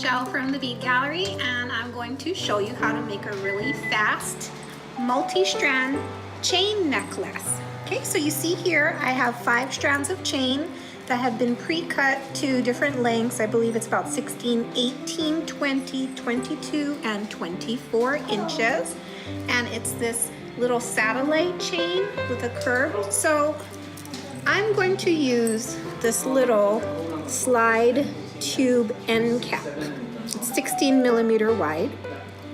Michelle from the Bead Gallery, and I'm going to show you how to make a really fast multi-strand chain necklace. Okay, so you see here I have 5 strands of chain that have been pre-cut to different lengths. I believe it's about 16, 18, 20, 22, and 24 inches. And it's this little satellite chain with a curve. So I'm going to use this little slide tube end cap. It's 16 millimeter wide.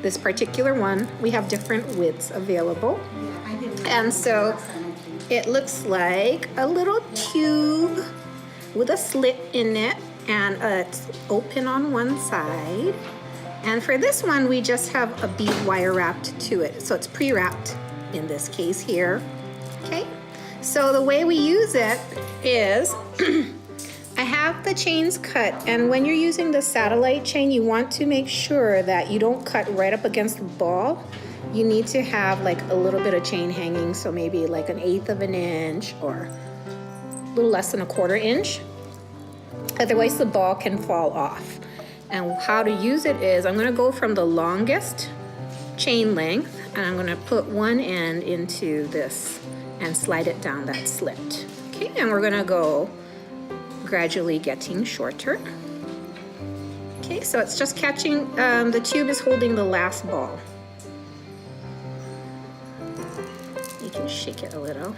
This particular one, we have different widths available. And so it looks like a little tube with a slit in it, and it's open on one side. And for this one, we just have a bead wire wrapped to it. So it's pre-wrapped in this case here. Okay, so the way we use it is I have the chains cut, and when you're using the satellite chain, you want to make sure that you don't cut right up against the ball. You need to have like a little bit of chain hanging, so maybe like 1/8 of an inch or a little less than 1/4 inch. Otherwise the ball can fall off. And how to use it is I'm going to go from the longest chain length, and I'm going to put one end into this and slide it down that slit. Okay, and we're going to go gradually getting shorter. Okay, so it's just catching, the tube is holding the last ball. You can shake it a little.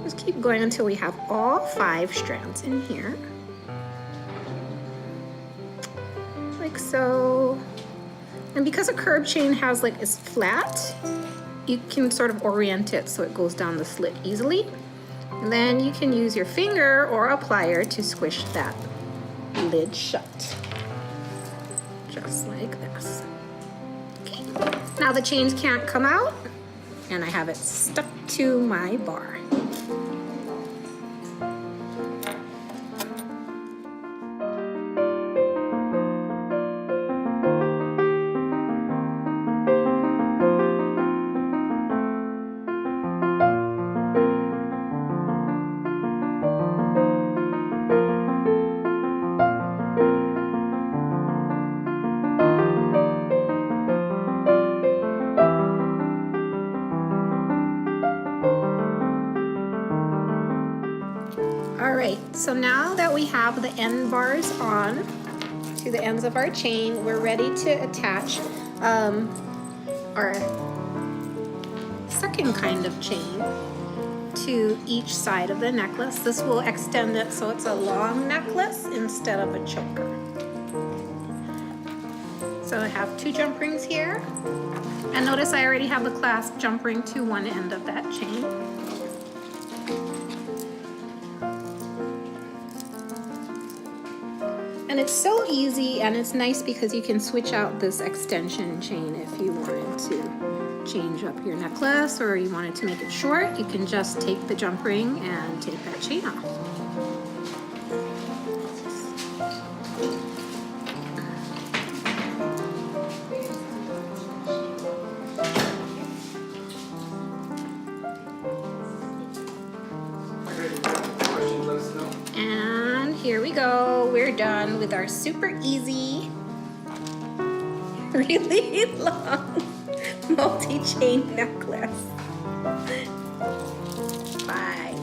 Just keep going until we have all 5 strands in here. Like so. And because a curb chain has like, is flat, you can sort of orient it so it goes down the slit easily. And then you can use your finger or a plier to squish that lid shut. Just like this. Okay. Now the chains can't come out, and I have it stuck to my bar. Alright, so now that we have the end bars on to the ends of our chain, we're ready to attach our second kind of chain to each side of the necklace. This will extend it so it's a long necklace instead of a choker. So I have 2 jump rings here, and notice I already have the clasp jump ring to one end of that chain. And it's so easy, and it's nice because you can switch out this extension chain if you wanted to change up your necklace, or you wanted to make it short. You can just take the jump ring and take that chain off. And here we go. We're done with our super easy, really long multi-chain necklace. Bye.